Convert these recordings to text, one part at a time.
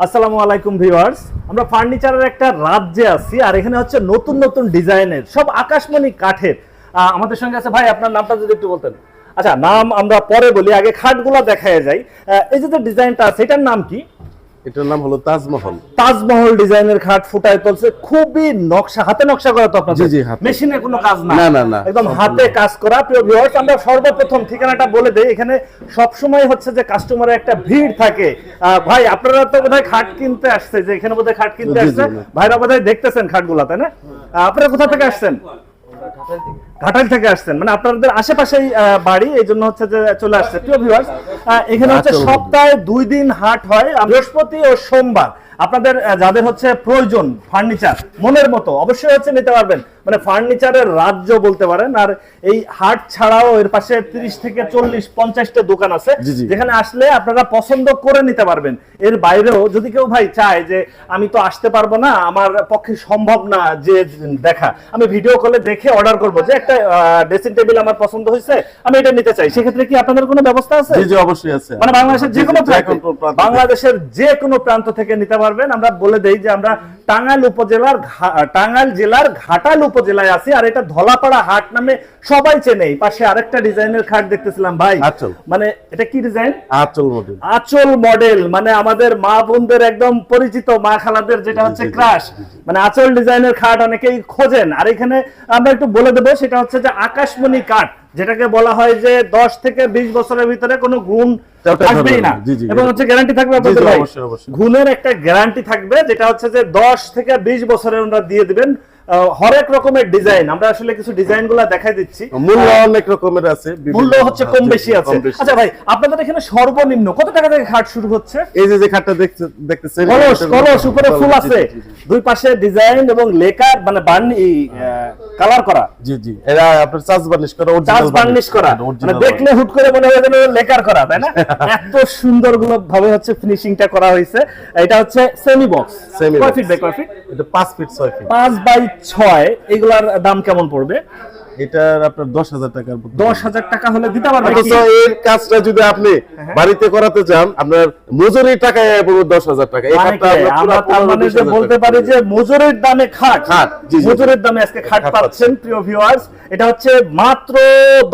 আসসালামু আলাইকুম ভিউয়ার্স, আমরা ফার্নিচারের একটা রাজ্যে আছি আর এখানে হচ্ছে নতুন নতুন ডিজাইনের সব আকাশমণি কাঠের। আমাদের সঙ্গে আছে ভাই, আপনার নামটা যদি একটু বলতেন। আচ্ছা, নাম আমরা পরে বলি, আগে খাটগুলা দেখায় যায়। এই যে ডিজাইনটা আছে এটার নাম কি? এটার নাম হলো তাজমহল। তাজমহল ডিজাইনের খাট ফুটায় তুলছে, খুবই নকশা, হাতে নকশা করা তো আপনাদের? জি জি, হাতে। মেশিনে কোনো কাজ না? না না না, একদম হাতে কাজ করা। প্রিয় ভিউয়ার্স, আমরা সর্বপ্রথম ঠিকানাটা বলে দেই। এখানে সব সময় হচ্ছে যে কাস্টমারের একটা ভিড় থাকে। ভাই, আপনারা তো বোধহয় খাট কিনতে আসছে, যে এখানে বোধহয় খাট কিনতে আসছে ভাইরা, বোধহয় দেখতেছেন খাটগুলা, তাই না? আপনারা কোথা থেকে আসছেন? ঘাটাইল থেকে আসছেন, মানে আপনাদের আশেপাশেই বাড়ি, এই জন্য হচ্ছে যে চলে আসছে। প্রিয় ভিউয়ার্স, এখানে হচ্ছে সপ্তাহে 2 দিন হাট হয়, বৃহস্পতি ও সোমবার। আপনাদের যাদের হচ্ছে প্রয়োজন ফার্নিচার মনের মতো, অবশ্যই হচ্ছে নিতে পারবেন। মানে ফার্নিচারের রাজ্য বলতে পারেন। আর এই হাট ছাড়াও এর পাশে 30 থেকে 40-50টা দোকান আছে, যেখানে আসলে আপনারা পছন্দ করে নিতে পারবেন। এর বাইরেও যদি কেউ ভাই চায় যে আমি তো আসতে পারবো না, আমার পক্ষে সম্ভব না যে দেখা, আমি ভিডিও কলে দেখে অর্ডার করবো, যে একটা ড্রেসিং টেবিল আমার পছন্দ হয়েছে, আমি এটা নিতে চাই, সেক্ষেত্রে কি আপনাদের কোনো ব্যবস্থা আছে? জি জি, অবশ্যই আছে। মানে বাংলাদেশের যে কোনো বাংলাদেশের যে কোনো প্রান্ত থেকে নিতে পারবেন। আমরা বলে দেই যে আমরা টাঙ্গাইল জেলার ঘাটাইল উপজেলায় আছি, আর এটা ধলাপাড়া হাট নামে সবাই চেনে। পাশে আরেকটা ডিজাইনের খাট দেখতেছিলাম ভাই, মানে এটা কি ডিজাইন? আঁচল মডেল। আঁচল মডেল মানে আমাদের মা বোনদের একদম পরিচিত, মা খালাদের যেটা হচ্ছে ক্রাশ, মানে আঁচল ডিজাইনের খাট অনেকেই খোঁজেন। আর এখানে আমরা একটু বলে দেবো, সেটা হচ্ছে যে আকাশমণি কাঠ, যেটাকে বলা হয় যে 10 থেকে 20 বছরের ভিতরে কোনো গুণ আসবেই না, এবং হচ্ছে গ্যারান্টি থাকবে আপনাদের। গুণের একটা গ্যারান্টি থাকবে, যেটা হচ্ছে যে 10 থেকে 20 বছরের ওনারা দিয়ে দিবেন। হরেক রকমের ডিজাইন, আমরা আসলে কিছু ডিজাইন গুলা দেখাই দিচ্ছি। মূল্য অনেক রকমের আছে, মূল্য হচ্ছে কম বেশি আছে। আচ্ছা ভাই, আপনাদের এখানে সর্বনিম্ন কত টাকা থেকে খাট শুরু হচ্ছে? এই যে খাটটা দেখতেছেন, কলস উপরে ফুল আছে, দুই পাশে ডিজাইন এবং লেকার, মানে কালার করা। জি জি, এরা আপনার চার্জ বার্নিশ করা, চার্জ বার্নিশ করা, মানে দেখলে হুট করে মনে হয় যেন লেকার করা, তাই না? এত সুন্দর গুলো ভাবে হচ্ছে ফিনিশিংটা করা হয়েছে। এটা হচ্ছে সেমি বক্স। কয় ফিট বাই কয় ফিট? এটা 5 ফিট 6 ফিট। 5 বাই 6। এগুলার দাম কেমন পড়বে? এটার আপনার 10,000 টাকা। 10,000 টাকা হলে দিতে পারবেন। এই কাজটা যদি আপনি বাড়িতে করাতে চান, আপনার মজুরির টাকায় পড়বে 10,000 টাকা। এই খাটটা আমরা তার মানে যে বলতে পারি যে মজুরির দামে খাট, মজুরির দামে আজকে খাট পাচ্ছেন। প্রিয় ভিউয়ার্স, এটা হচ্ছে মাত্র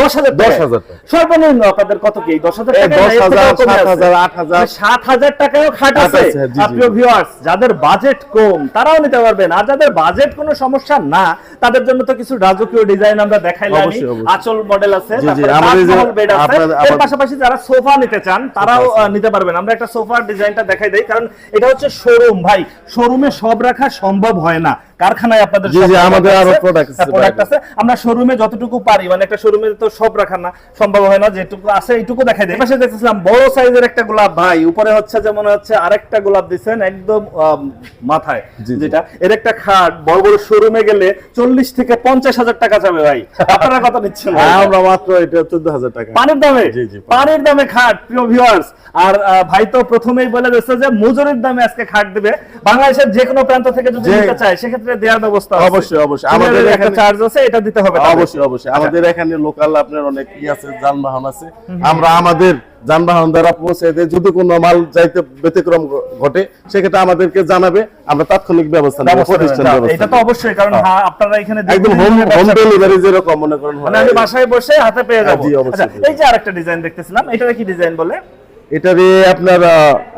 10,000 টাকা। সর্বনিম্ন আপনাদের কত কি? 10,000 টাকা, 10,000, 7,000, 8,000, 7,000 টাকায়ও খাট আছে। প্রিয় ভিউয়ার্স, যাদের বাজেট কম তারাও নিতে পারবেন, আর যাদের বাজেট কোনো সমস্যা না, তাদের জন্য তো কিছু রাজকীয় ডিজাইন আমরা দেখাইলাম। আঁচল মডেল আছে, বেড আছে। এর পাশাপাশি যারা সোফা নিতে চান তারাও নিতে পারবেন। আমরা একটা সোফার ডিজাইনটা দেখাই দেই, কারণ এটা হচ্ছে শোরুম ভাই, শোরুমে সব রাখা সম্ভব হয় না। কারখানায় আপনাদের আমাদের আরো প্রোডাক্ট আছে। আমরা শোরুমে যতটুকু পারি, মানে একটা শোরুমে তো সব রাখা না সম্ভব হয় না, যেটুকু আছে এইটুকু দেখাই দেই। পাশে দেখতেছিলাম বড় সাইজের একটা গোলাপ ভাই, উপরে হচ্ছে যে মনে হচ্ছে আরেকটা গোলাপ দিবেন একদম মাথায়, যেটা এর একটা খাট বড় বড় শোরুমে গেলে 40 থেকে 50,000 টাকা যাবে ভাই। আপনারা কত নিচ্ছেন? আমরা মাত্র এটা 14,000 টাকা। পানির দামে? পানির দামে খাট, প্রিয় ভিউয়ার্স। আর ভাই তো প্রথমেই বলে দিয়েছে যে মজুরির দামে আজকে খাট দিবে। বাংলাদেশের যে কোনো প্রান্ত থেকে যদি নিতে চায়, সেক্ষেত্রে দেওয়ার ব্যবস্থা আছে। অবশ্যই অবশ্যই, আমাদের একটা চার্জ আছে, এটা দিতে হবে। অবশ্যই অবশ্যই, আমাদের এখানে লোকাল আপনার অনেক কি আছে, যানবাহন আছে। আমরা আমাদের যানবাহন দ্বারা পৌঁছে দেয়। যদি কোনো মাল যাইতে ব্যতিক্রম ঘটে, সেক্ষেত্রে আমাদেরকে জানাবে, আমরা তাৎক্ষণিক ব্যবস্থা নেব। এটা তো অবশ্যই, কারণ আপনারা এখানে একদম হোম ডেলিভারি যেরকম মনে করেন, মানে আমি বাসায় বসে হাতে পেয়ে যাব। আচ্ছা, এই যে আরেকটা ডিজাইন দেখতেছিলাম, এটা কি ডিজাইন বলে? এটারে আপনার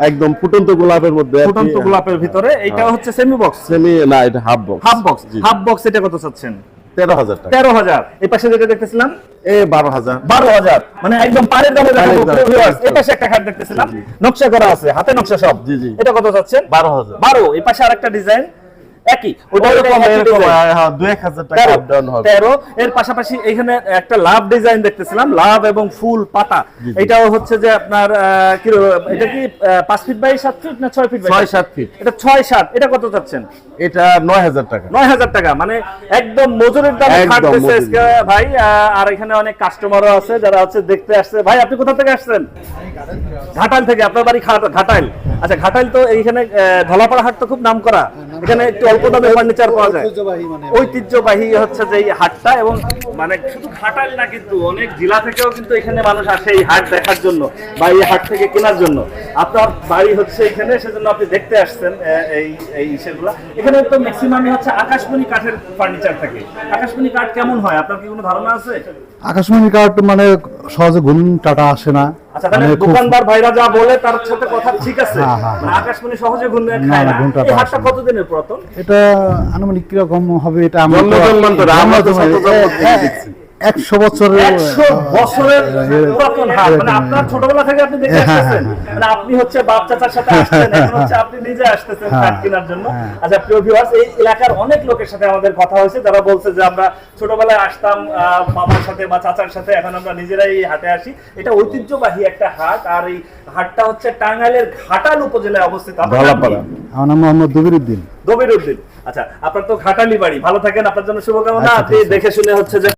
একদম ফুটন্ত গোলাপের মধ্যে, ফুটন্ত গোলাপের ভিতরে। এটা হচ্ছে সেমি বক্স? সেমি না, এটা half box. Half box. Half box এটা কত চাচ্ছেন? 13,000 টাকা। 13,000। এই পাশে যেটা দেখতেছিলাম 12,000। 12,000, মানে একদম পারের দামে দেখাবো। এই পাশে একটা খাট দেখতেছিলাম, নকশা করা আছে, হাতে নকশা সব। জি জি। এটা কত চাচ্ছেন? 12,000। 12। এই পাশে আরেকটা ডিজাইন একই, ওটা এরকম 2,000 টাকা আপ ডাউন হবে। 13। এর পাশাপাশি এখানে একটা লাভ ডিজাইন দেখতেছিলাম, লাভ এবং ফুল পাতা। এটাও হচ্ছে যে আপনার কি, এটা কি 5 ফিট বাই 7 ফিট না 6 ফিট বাই 6-7 ফিট? এটা 6-7। এটা কত চাচ্ছেন? এটা 9,000 টাকা। 9,000 টাকা, মানে একদম মজুরির দামে খাটতেছে আজকে ভাই। আর এখানে অনেক কাস্টমারও আছে যারা হচ্ছে দেখতে আসছে। ভাই, আপনি কোথা থেকে আসছেন? ঘাটাইল থেকে। আপনার বাড়ি ঘাটাইল? আচ্ছা, ঘাটাইল তো এইখানে ধলাপাড়া হাট তো খুব নাম করা। এখানে একটু অল্প দামে ফার্নিচার পাওয়া যায়। ঐতিহ্যবাহী মানে ঐতিহ্যবাহী হচ্ছে যে এই হাটটা, এবং মানে শুধু ঘাটাল না, কিন্তু অনেক জেলা থেকেও কিন্তু এখানে মানুষ আসে এই হাট দেখার জন্য বা এই হাট থেকে কেনার জন্য। আপনার বাড়ি হচ্ছে এখানে, সেজন্য আপনি দেখতে আসছেন এই সেগুলা। এখানে তো ম্যাক্সিমামই হচ্ছে আকাশমণি কাঠের ফার্নিচার থাকে। আকাশমণি কাঠ কেমন হয়, আপনার কি কোনো ধারণা আছে? আকাশমণি কাঠ মানে সহজে ঘুম টাটা আসে না। আচ্ছা, তাহলে মানে খুব- দোকানদার ভাইরা যা বলে তার সাথে কথা ঠিক আছে। হ্যাঁ, হ্যাঁ, মানে আকাশমণি সহজে ঘুরনে না, খায় না, না। ঘুমটা এই হাটটা আসে না। কতদিনের পুরাতন? এটা আনুমানিক কিরকম হবে এটা আমরা তো- জন্মজন্মান্তর, আমরা তো শত জন্ম থেকে হ্যাঁ, দেখছি। 100 বছরের 100 বছরের পুরাতন হাট। মানে আপনার ছোটবেলা থেকে আপনি দেখে আসতেছেন, মানে আপনি হচ্ছে বাপ চাচার সাথে আসছেন, এখন হচ্ছে আপনি নিজে আসতেছেন কাঠ কেনার জন্য। আচ্ছা প্রিয় ভিউয়ার্স, এই এলাকার অনেক লোকের সাথে আমাদের কথা হয়েছে, যারা বলছে যে আমরা ছোটবেলায় আসতাম বাবার সাথে বা চাচার সাথে, এখন আমরা নিজেরাই এই হাটে আসি। এটা ঐতিহ্যবাহী একটা হাট, আর এই হাটটা হচ্ছে টাঙ্গাইলের ঘাটাল উপজেলায় অবস্থিত। আপনার নাম কি? ভালাপাড়া। আমার নাম মোহাম্মদ দবিরউদ্দিন। দবিরউদ্দিন। আচ্ছা, আপনার তো ঘাটালি বাড়ি, ভালো থাকেন, আপনার জন্য শুভকামনা। আপনি দেখে শুনে হচ্ছে যে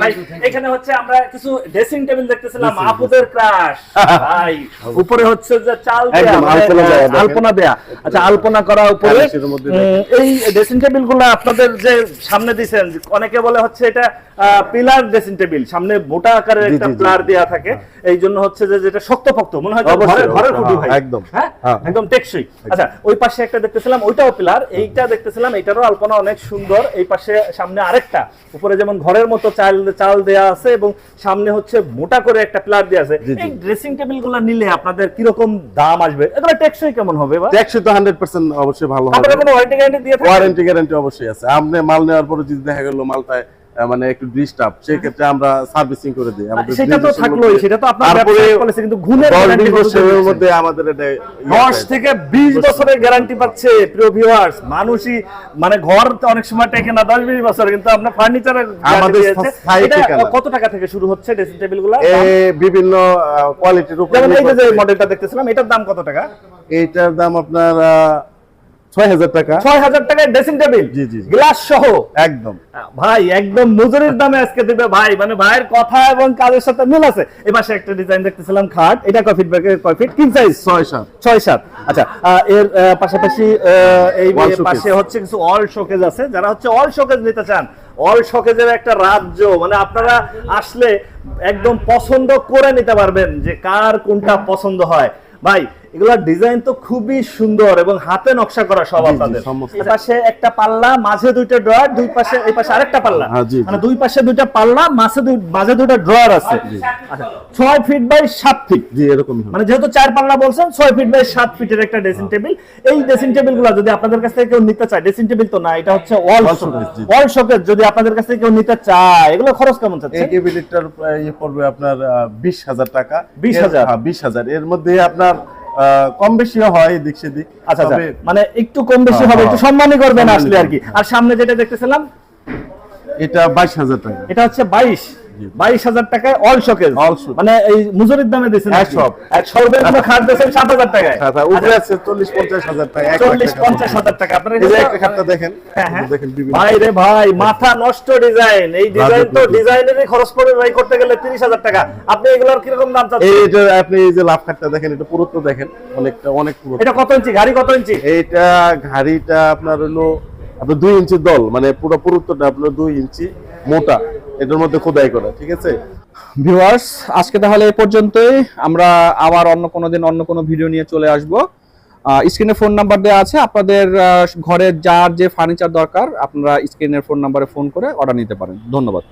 ভাই, এখানে হচ্ছে আমরা কিছু ড্রেসিং টেবিল দেখতেছিলাম, আপুদের ক্রাশ ভাই, উপরে হচ্ছে যে চাল দেয়া, একদম, মানে, আলপনা দেয়া, দেখেন। আলপনা দেয়া। আচ্ছা, আলপনা করা উপরে। কালের মধ্যে দেখেন। এই ড্রেসিং টেবিল গুলো আপনাদের যে সামনে দিছেন, অনেকে বলে হচ্ছে এটা পিলার ড্রেসিং টেবিল, সামনে মোটা আকারের একটা জি, জি। পিলার দেয়া থাকে, এই জন্য হচ্ছে যে যেটা শক্তপোক্ত মনে হয়, যে অবশ্যই, ঘরের খুঁটি ভাই, হ্যাঁ, একদম। হ্যাঁ হ্যাঁ। একদম টেকসই। আচ্ছা, ওই পাশে একটা দেখতেছিলাম, ওইটাও পিলার, এইটা দেখতেছিলাম, এইটারও আলপনা অনেক সুন্দর। এই পাশে সামনে আরেকটা, উপরে যেমন ঘরের মতো চাল দেয়া আছে, এবং সামনে হচ্ছে মোটা করে একটা পিলার দেয়া আছে। জি, জি। এই ড্রেসিং টেবিল গুলো নিলে আপনাদের কিরকম দাম আসবে? এগুলো টেকসই কেমন হবে বা ট্যাক্সি তো 100% অবশ্যই ভালো হবে। আপনারা কোনো ওয়ারেন্টি গ্যারান্টি দিয়ে থাকেন? ওয়ারেন্টি গ্যারান্টি অবশ্যই আছে। আপনি মাল নেওয়ার পরে যদি দেখা গেল মালটায় মানে একটু ডিস্টার্ব, সেই ক্ষেত্রে আমরা সার্ভিসিং করে দিই। আমাদের সেটা তো নির্দেশের থাকলোই, মধ্যে। সেটা তো আপনার তারপরে ব্যবসায়িক policy, কিন্তু গুণের 10 guarantee বছরের বলতে মধ্যে আমাদের এটা 10 থেকে 20 বছরের গ্যারান্টি পাচ্ছে প্রিয় ভিউয়ার্স। মানুষই মানে ঘর তো অনেক সময় টেকে না 10-20 বছর, কিন্তু আপনার ফার্নিচারের আমাদের স্থায়ী ঠিকানা। কত টাকা থেকে শুরু হচ্ছে ড্রেসিং টেবিল গুলো? বিভিন্ন কোয়ালিটির উপর যেমন এই নির্ভর যে করে। মডেলটা দেখতেছিলাম, এটার দাম কত টাকা? এইটার দাম আপনার 6000 টাকা। 6000 টাকায় ড্রেসিং টেবিল, জি, জি। গ্লাস সহ। একদম ভাই একদম মজুরির দামে আজকে দিবে ভাই, মানে ভাইয়ের কথা এবং কাজের সাথে মিল আছে। এই পাশে একটা ডিজাইন দেখতেছিলাম খাট, এটা কয় ফিট বাই কয় ফিট, কিং সাইজ? 6-7। 6-7। আচ্ছা, এর পাশাপাশি এই Wall showcase। পাশে হচ্ছে কিছু অল শোকেজ আছে। যারা হচ্ছে অল শোকেজ নিতে চান, অল শোকেজের একটা রাজ্য, মানে আপনারা আসলে একদম পছন্দ করে নিতে পারবেন যে কার কোনটা পছন্দ হয়। ভাই এগুলা ডিজাইন তো খুবই সুন্দর এবং হাতে নকশা করা সব জি, জি, আপনাদের। সমস্ত। এই পাশে একটা পাল্লা, মাঝে দুইটা ড্রয়ার, দুই পাশে এই পাশে আরেকটা পাল্লা, হ্যাঁ, জি, জি। মানে দুই পাশে দুইটা পাল্লা, মাঝে দুইটা ড্রয়ার আছে। আচ্ছা, 6 ফিট বাই 7 ফিট, জি এরকমই হবে। মানে যেহেতু 4 পাল্লা বলছেন, 6 ফিট বাই 7 ফিটের একটা ড্রেসিং টেবিল। এই ড্রেসিং টেবিল গুলো যদি আপনাদের কাছ থেকে কেউ নিতে চায়, ড্রেসিং টেবিল তো না, এটা হচ্ছে ওয়াল Wall শোকেস। showcase, জি। ওয়াল শোকেস যদি আপনাদের কাছ থেকে কেউ নিতে চায়, এগুলো খরচ কেমন এই চাচ্ছেন? টেবিলটার ইয়ে পড়বে আপনার 20000 টাকা। 20,000? হ্যাঁ 20000। এর মধ্যে আপনার কম বেশিও হয় এদিক সেদিক। আচ্ছা আচ্ছা, তবে মানে একটু কম বেশি হবে, হ্যাঁ, একটু সম্মানই করবেন সম্মানই আসলে আর কি। করবেন। আর সামনে যেটা দেখতেছিলাম, এটা 22000 টাকা। এটা হচ্ছে 22,000 টাকায় অল শোকেস, All showcase। মানে এই মুজুরির দামে দিয়েছেন হ্যাঁ, সব। এক সর্বনিম্ন খাট দিয়েছেন 7000 টাকায়। আচ্ছা উপরে আছে 40-50 টাকা। 40-50 টাকা। আপনারা এই যে একটা খাটটা দেখেন, হ্যাঁ, হ্যাঁ। দেখেন বিভিন্ন। ভাই রে ভাই, মাথা নষ্ট ডিজাইন। এই ডিজাইন তো রাজকীয়। ডিজাইনেরই খরচ পড়বে ভাই করতে গেলে 30,000 টাকা। আপনি এগুলোর কিরকম দাম চাচ্ছেন? এইটা আপনি এই যে লাভ খাটটা দেখেন, এটা পুরুত্ব দেখেন, অনেক পুরুত্ব। এটা কত ইঞ্চি গাড়ি, কত ইঞ্চি? এইটা ঘাড়িটা আপনার হলো আপনার 2 ইঞ্চি দল, মানে পুরো পুরুত্বটা আপনার 2 ইঞ্চি মোটা, এটার মধ্যে খোদাই করা। ঠিক আছে ভিউয়ার্স, আজকে তাহলে এই পর্যন্তই। আমরা আবার অন্য কোনো দিন অন্য কোনো ভিডিও নিয়ে চলে আসব। স্ক্রিনে ফোন নাম্বার দেওয়া আছে, আপনাদের ঘরে যার যে ফার্নিচার দরকার আপনারা স্ক্রিনের ফোন নাম্বারে ফোন করে অর্ডার নিতে পারেন। ধন্যবাদ।